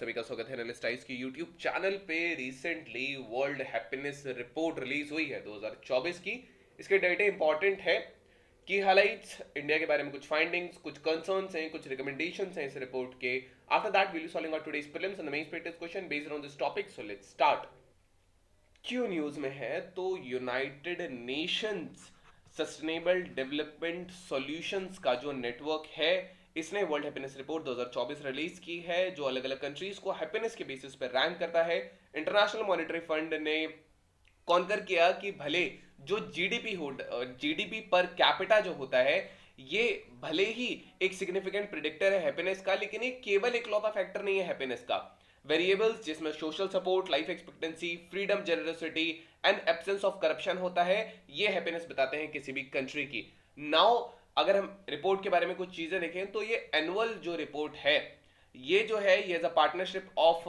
सभी का स्वागत है एनालिस्ट टाइम्स की यूट्यूब चैनल पे। Recently world happiness report release हुई है 2024 की। इसके डेटा इंपॉर्टेंट है की हाइलाइट्स, इंडिया के बारे में कुछ फाइंडिंग्स, कुछ कंसर्न्स हैं, कुछ रिकमेंडेशंस हैं इस रिपोर्ट के। After that will be solving out today's prelims and the main test question based on this topic. So let's start. क्यों न्यूज में है तो United Nations sustainable development solutions का जो नेटवर्क है, इसने वर्ल्ड हैप्पीनेस रिपोर्ट 2024 रिलीज की है, जो अलग अलग कंट्रीज को हैप्पीनेस के बेसिस पर रैंक करता है। इंटरनेशनल मॉनेटरी फंड ने कॉन्कर किया कि भले जो जीडीपी हो, जीडीपी पर कैपिटा जो होता है, ये भले ही एक सिग्निफिकेंट प्रिडिक्टर है हैप्पीनेस का, लेकिन ये केवल इकलौता फैक्टर नहीं है हैप्पीनेस का। वेरिएबल्स जिसमें social support, life expectancy, freedom, generosity and absence of corruption होता है, ये हैप्पीनेस बताते हैं किसी भी कंट्री की। नाउ अगर हम रिपोर्ट के बारे में कुछ चीजें देखें तो ये एनुअल जो रिपोर्ट है, ये जो है ये as a partnership of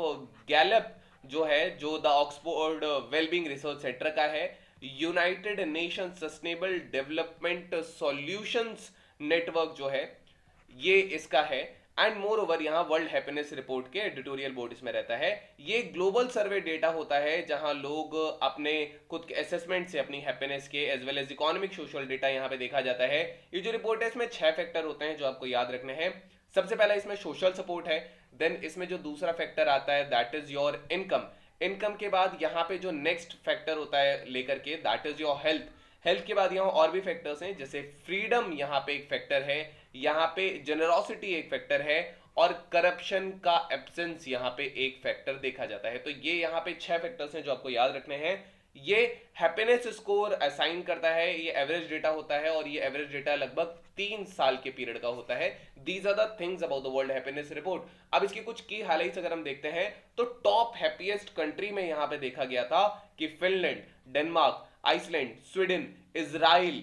Gallup जो है, जो the Oxford wellbeing research centre का है, United Nation sustainable development solutions network जो है ये इसका है। एंड मोर ओवर यहाँ वर्ल्ड हैप्पीनेस रिपोर्ट के एडिटोरियल बोर्ड इसमें रहता है। ये ग्लोबल सर्वे डेटा होता है जहां लोग अपने खुद के असेसमेंट से अपनी हैप्पीनेस के as well as economic social data यहाँ पे देखा जाता है। ये जो रिपोर्ट है इसमें 6 फैक्टर होते हैं जो आपको याद रखने हैं। सबसे पहला इसमें सोशल सपोर्ट है। देन इसमें जो दूसरा फैक्टर आता है that is your income. Income के बाद यहाँ पे जो नेक्स्ट फैक्टर होता है लेकर के that is your health. Health के बाद यहाँ और भी फैक्टर्स हैं, जैसे फ्रीडम यहाँ पे एक फैक्टर है, यहाँ पे जेनरोसिटी एक फैक्टर है, और करप्शन का एब्सेंस यहाँ पे एक फैक्टर देखा जाता है। तो ये यहाँ पे 6 फैक्टर्स हैं जो आपको याद रखने हैं। ये हैप्पीनेस स्कोर असाइन करता है, ये एवरेज डेटा होता है, और ये एवरेज डेटा लगभग 3 साल के पीरियड का होता है। These are the things about the world happiness report. अब इसकी कुछ की हाइलाइट्स अगर हम देखते हैं तो टॉप हैप्पीएस्ट कंट्री में यहाँ पे देखा गया था कि Finland, Denmark, Iceland, Sweden, Israel,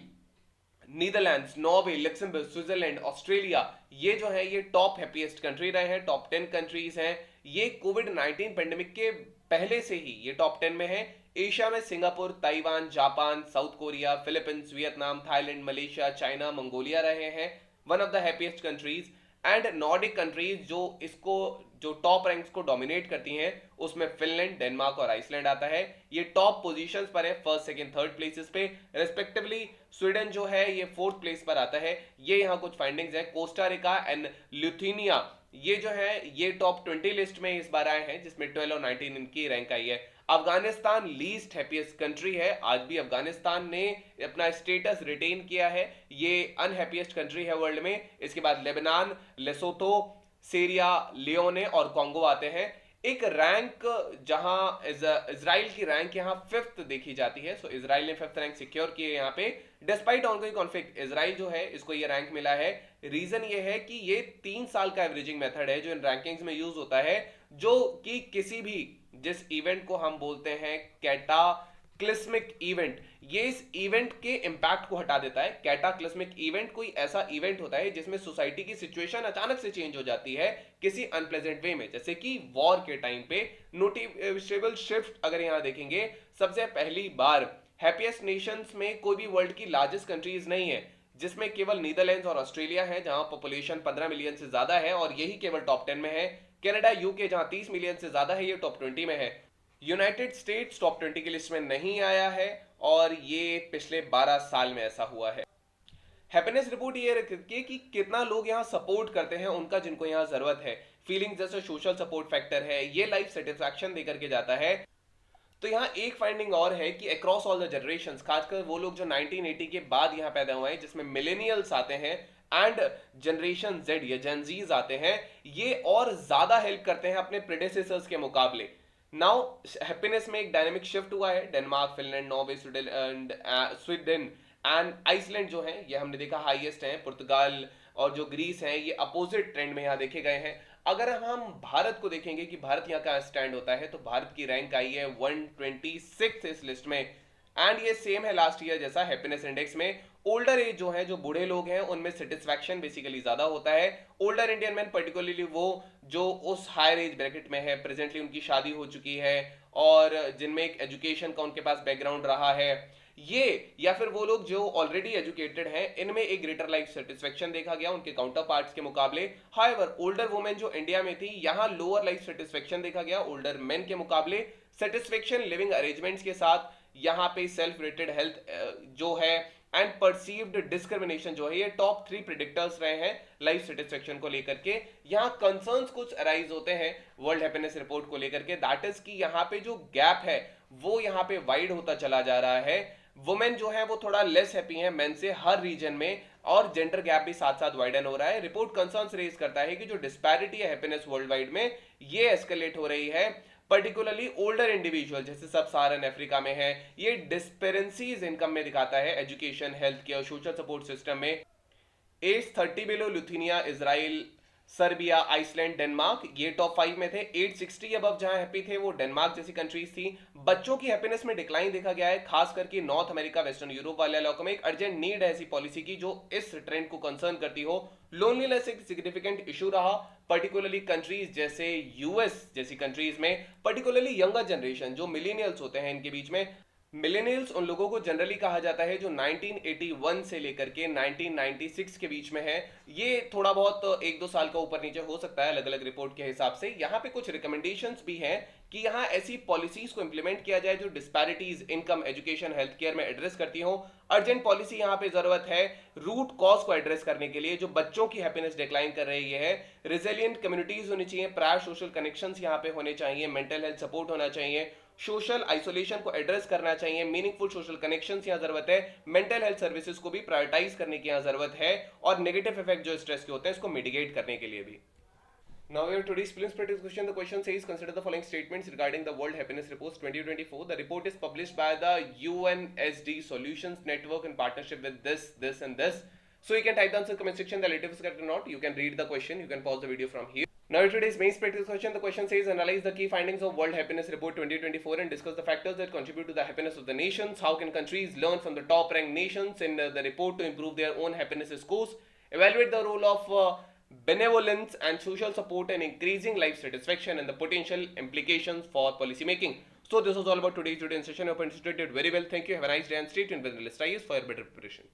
Netherlands, Norway, Luxembourg, Switzerland, Australia, ये जो है ये टॉप हैप्पीएस्ट कंट्री रहे हैं, टॉप 10 कंट्रीज हैं। ये कोविड 19 पेंडेमिक के पहले से ही ये टॉप 10 में है। एशिया में Singapore, Taiwan, Japan, south Korea, Philippines, Vietnam, Thailand, Malaysia, China, Mongolia रहे हैं one of the happiest countries. And Nordic countries जो इसको जो टॉप रैंक्स को डोमिनेट करती हैं, उसमें फिनलैंड, डेनमार्क और आइसलैंड आता है। ये टॉप पोजीशंस पर है, फर्स्ट, सेकंड, थर्ड प्लेसेस पे रिस्पेक्टिवली। स्वीडन जो है ये फोर्थ प्लेस पर आता है। ये यहाँ कुछ फाइंडिंग्स है। कोस्टा रिका एंड लिथुनिया ये जो है ये टॉप 20 लिस्ट में इस बार आए हैं, जिसमें 12 और 19 इनकी रैंक आई है। अफगानिस्तान लीस्ट हैप्पीएस्ट कंट्री है, आज भी अफगानिस्तान ने अपना स्टेटस रिटेन किया है, ये अनहैप्पीएस्ट कंट्री है वर्ल्ड में। इसके बाद लेबनान, लेसोथो, सीरिया, लियोने और कॉन्गो आते हैं। एक रैंक जहां इजराइल की रैंक यहां 5th देखी जाती है। सो इजराइल ने 5th रैंक सिक्योर की है यहाँ पे, डिस्पाइट ऑनगोइंग कॉन्फ्लिक्ट। इजराइल जो है इसको ये रैंक मिला है। रीजन ये है कि ये 3 साल का एवरेजिंग मेथड है जो इन रैंकिंग्स में यूज होता है, जो कि किसी भी जिस इवेंट को हम बोलते हैं कैटाक्लिस्मिक इवेंट, ये इस इवेंट के इंपैक्ट को हटा देता है। कैटाक्लिस्मिक इवेंट कोई ऐसा इवेंट होता है जिसमें सोसाइटी की सिचुएशन अचानक से चेंज हो जाती है किसी अनप्लेजेंट वे में, जैसे कि वॉर के टाइम पे नोटिसेबल शिफ्ट अगर यहां देखेंगे। सबसे पहली बार हैप्पीएस्ट नेशंस में कोई भी वर्ल्ड की लार्जेस्ट कंट्रीज नहीं है, जिसमें केवल नीदरलैंड्स और ऑस्ट्रेलिया है जहां पॉपुलेशन 15 मिलियन से ज्यादा है और यही केवल टॉप 10 में है। कनाडा, यूके जहां 30 मिलियन से ज्यादा है, ये टॉप 20 में है। यूनाइटेड स्टेट्स टॉप 20 की लिस्ट में नहीं आया है, और ये पिछले 12 साल में ऐसा हुआ है। हैप्पीनेस रिपोर्ट ये रखती है कि कितना लोग यहाँ सपोर्ट करते हैं उनका जिनको यहाँ जरूरत है। फीलिंग जैसे सोशल सपोर्ट फैक्टर है, ये लाइफ सेटिस्फैक्शन देकर के जाता है। तो यहाँ एक फाइंडिंग और है कि अक्रॉस ऑल द जनरेशंस, खासकर वो लोग जो 1980 के बाद यहाँ पैदा हुए हैं, जिसमें मिलेनियल्स आते हैं एंड जनरेशन जेड या जेनजीज आते हैं, ये और ज्यादा हेल्प करते हैं अपने प्रेडेसेसर्स के मुकाबले। नाउ हैप्पीनेस में एक डायनेमिक शिफ्ट हुआ है। Denmark, Finland, Norway, Sweden and Iceland जो है ये हमने देखा हाईएस्ट हैं। पुर्तगाल और जो ग्रीस है ये अपोजिट ट्रेंड में यहाँ देखे गए हैं। अगर हम भारत को देखेंगे कि भारत यहाँ का स्टैंड होता है, तो भारत की रैंक आई है 126 इस लिस्ट में, एंड ये सेम है लास्ट ईयर जैसा हैप्पीनेस इंडेक्स में। ओल्डर एज जो है, जो बूढ़े लोग हैं, उनमें सेटिस्फैक्शन बेसिकली ज्यादा होता है। ओल्डर इंडियन मैन पर्टिकुलरली वो जो उस हायर एज ब्रैकेट में है, प्रेजेंटली उनकी शादी हो चुकी है और जिनमें एक एजुकेशन का उनके पास बैकग्राउंड रहा है, ये या फिर वो लोग जो ऑलरेडी एजुकेटेड हैं, इनमें एक ग्रेटर लाइफ सेटिस्फेक्शन देखा गया उनके काउंटर पार्ट्स के मुकाबले। हाउएवर ओल्डर वुमेन जो इंडिया में थी, यहां लोअर लाइफ सेटिस्फेक्शन देखा गया ओल्डर मेन के मुकाबले। सेटिस्फेक्शन लिविंग अरेंजमेंट्स के साथ यहाँ पे सेल्फ रेटेड हेल्थ जो है एंड परसीव्ड डिस्क्रिमिनेशन जो है, ये टॉप 3 प्रिडिक्टर्स रहे हैं लाइफ सेटिस्फेक्शन को लेकर के। यहाँ कंसर्न्स कुछ अराइज होते हैं वर्ल्ड हैप्पीनेस रिपोर्ट को लेकर के, दैट इज कि यहाँ पे जो गैप है वो यहाँ पे वाइड होता चला जा रहा है। वुमेन जो है वो थोड़ा लेस हैप्पी है मेन से हर रीजन में, और जेंडर गैप भी साथ साथ वाइडन हो रहा है। रिपोर्ट कंसर्न्स रेज करता है कि जो डिस्पैरिटी है हैप्पीनेस वर्ल्ड वाइड में, ये एस्केलेट हो रही है, पर्टिकुलरली ओल्डर इंडिविजुअल जैसे सब साहारन अफ्रीका में है। ये डिस्पेरेंसीज इनकम में दिखाता है, education, health care, social support system में। Age 30 below Lithuania, Israel, Serbia, Iceland, Denmark ये टॉप 5 में थे। 860 अबव जहां हैप्पी थे वो डेनमार्क जैसी कंट्रीज थी। बच्चों की हैप्पीनेस में डिक्लाइन देखा गया है, खास करके नॉर्थ अमेरिका, वेस्टर्न यूरोप वाले इलाकों में। एक अर्जेंट नीड है ऐसी पॉलिसी की जो इस ट्रेंड को कंसर्न करती हो। लोनलीनेस एक सिग्निफिकेंट इशू रहा, पर्टिकुलरली कंट्रीज जैसे यूएस जैसी कंट्रीज में, पर्टिकुलरली यंगर जनरेशन जो मिलेनियल्स होते हैं इनके बीच में। मिलेनियल्स उन लोगों को जनरली कहा जाता है जो 1981 से लेकर के 1996 के बीच में है। ये थोड़ा बहुत 1-2 साल का ऊपर नीचे हो सकता है अलग अलग रिपोर्ट के हिसाब से। यहाँ पे कुछ रिकमेंडेशंस भी हैं कि यहाँ ऐसी पॉलिसीज को इंप्लीमेंट किया जाए जो disparities income, education, health care में एड्रेस करती हो। अर्जेंट पॉलिसी यहाँ पे जरूरत है रूट कॉज को एड्रेस करने के लिए, जो बच्चों की हैप्पीनेस डिक्लाइन कर रही है। रिजिलियंट कम्युनिटीज होनी चाहिए, प्रायर सोशल कनेक्शंस यहाँ पे होने चाहिए, मेंटल हेल्थ सपोर्ट होना चाहिए, सोशल आइसोलेशन को एड्रेस करना चाहिए, मीनिंगफुल सोशल कनेक्शंस यहाँ जरूरत है, मेंटल हेल्थ सर्विसेज को भी प्रायोरिटाइज करने की यहाँ जरूरत है, और नेगेटिव इफेक्ट जो स्ट्रेस के होते हैं इसको मिटिगेट करने के लिए भी। Now we have today's prelims practice question. The question says, consider the following statements regarding the World Happiness Report 2024. The report is published by the UNSD Solutions Network in partnership with this and this. So you can type down in the comment section the latest correct or not. You can read the question. You can pause the video from here. Now today's main practice question. The question says, analyze the key findings of World Happiness Report 2024 and discuss the factors that contribute to the happiness of the nations. How can countries learn from the top ranked nations in the report to improve their own happiness scores? Evaluate the role of benevolence and social support in increasing life satisfaction and the potential implications for policy making. So this was all about today's video session. I hope you did very well. Thank you. Have a nice day and stay tuned with the list for your better preparation.